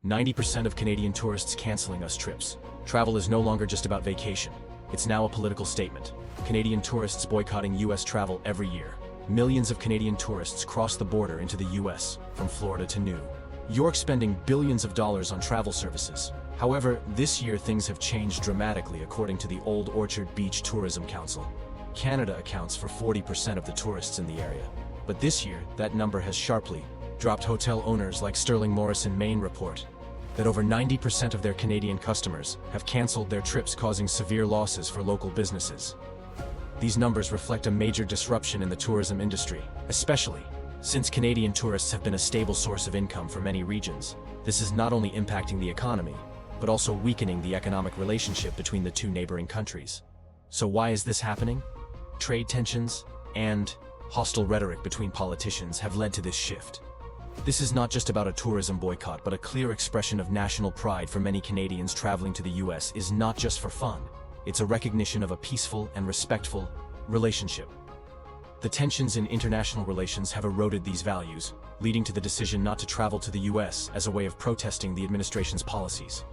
90% of Canadian tourists canceling US trips. Travel is no longer just about vacation. It's now a political statement. Canadian tourists boycotting US travel every year. Millions of Canadian tourists cross the border into the US, from Florida to New York, spending billions of dollars on travel services. However, this year things have changed dramatically according to the Old Orchard Beach Tourism Council. Canada accounts for 40% of the tourists in the area. But this year, that number has sharply dropped. Hotel owners like Sterling Morrison Maine report that over 90% of their Canadian customers have cancelled their trips, causing severe losses for local businesses. These numbers reflect a major disruption in the tourism industry, especially since Canadian tourists have been a stable source of income for many regions. This is not only impacting the economy, but also weakening the economic relationship between the two neighboring countries. So why is this happening? Trade tensions and hostile rhetoric between politicians have led to this shift. This is not just about a tourism boycott, but a clear expression of national pride for many Canadians. Traveling to the US is not just for fun. It's a recognition of a peaceful and respectful relationship. The tensions in international relations have eroded these values, leading to the decision not to travel to the US as a way of protesting the administration's policies.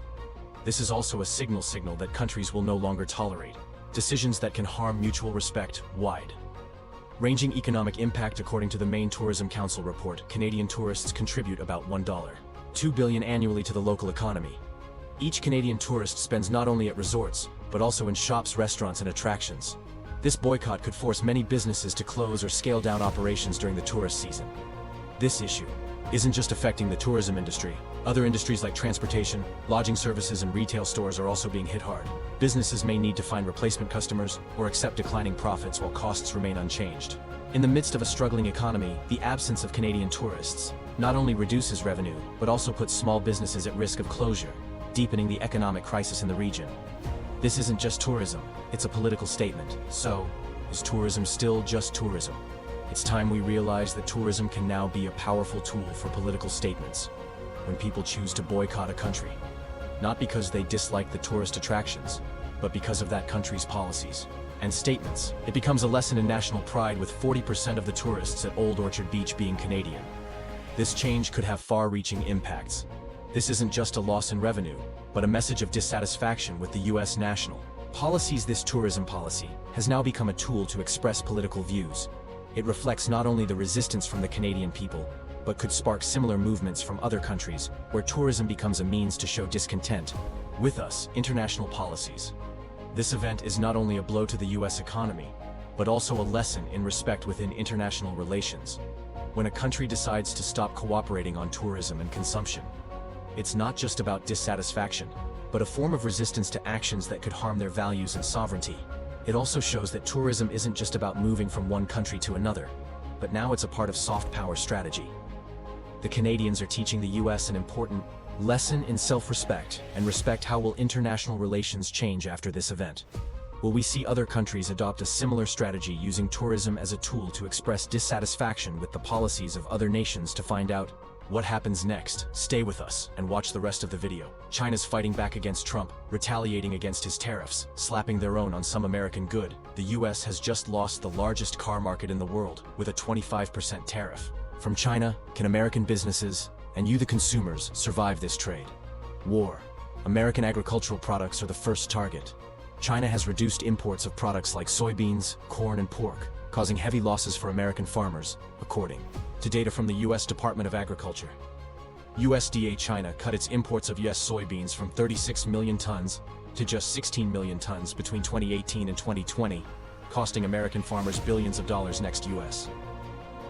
This is also a signal that countries will no longer tolerate decisions that can harm mutual respect. Wide-ranging economic impact. According to the Maine Tourism Council report, Canadian tourists contribute about $1.2 billion annually to the local economy. Each Canadian tourist spends not only at resorts, but also in shops, restaurants, and attractions. This boycott could force many businesses to close or scale down operations during the tourist season. This issue isn't just affecting the tourism industry. Other industries like transportation, lodging services, and retail stores are also being hit hard. Businesses may need to find replacement customers or accept declining profits while costs remain unchanged. In the midst of a struggling economy, the absence of Canadian tourists not only reduces revenue, but also puts small businesses at risk of closure, deepening the economic crisis in the region. This isn't just tourism, it's a political statement. So, is tourism still just tourism? It's time we realize that tourism can now be a powerful tool for political statements. When people choose to boycott a country, not because they dislike the tourist attractions, but because of that country's policies and statements, it becomes a lesson in national pride, with 40% of the tourists at Old Orchard Beach being Canadian. This change could have far-reaching impacts. This isn't just a loss in revenue, but a message of dissatisfaction with the US national policies. This tourism policy has now become a tool to express political views. It reflects not only the resistance from the Canadian people, but could spark similar movements from other countries, where tourism becomes a means to show discontent with US international policies. This event is not only a blow to the US economy, but also a lesson in respect within international relations. When a country decides to stop cooperating on tourism and consumption, it's not just about dissatisfaction, but a form of resistance to actions that could harm their values and sovereignty. It also shows that tourism isn't just about moving from one country to another, but now it's a part of soft power strategy. The Canadians are teaching the US an important lesson in self-respect and respect. How will international relations change after this event? Will we see other countries adopt a similar strategy, using tourism as a tool to express dissatisfaction with the policies of other nations? To find out what happens next, stay with us and watch the rest of the video. China's fighting back against Trump, retaliating against his tariffs, slapping their own on some American good. The US has just lost the largest car market in the world with a 25% tariff from China. Can American businesses, and you the consumers, survive this trade war? American agricultural products are the first target. China has reduced imports of products like soybeans, corn, and pork, causing heavy losses for American farmers, according to data from the US Department of Agriculture. USDA China cut its imports of US soybeans from 36 million tons to just 16 million tons between 2018 and 2020, costing American farmers billions of dollars. Next, US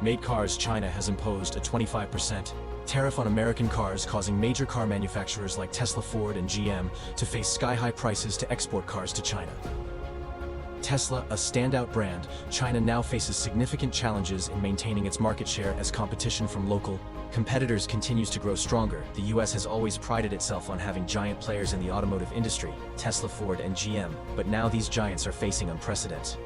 made cars. China has imposed a 25% tariff on American cars, causing major car manufacturers like Tesla, Ford, and GM to face sky-high prices to export cars to China. Tesla, a standout brand, China now faces significant challenges in maintaining its market share as competition from local competitors continues to grow stronger. The US has always prided itself on having giant players in the automotive industry, Tesla, Ford, and GM, but now these giants are facing unprecedented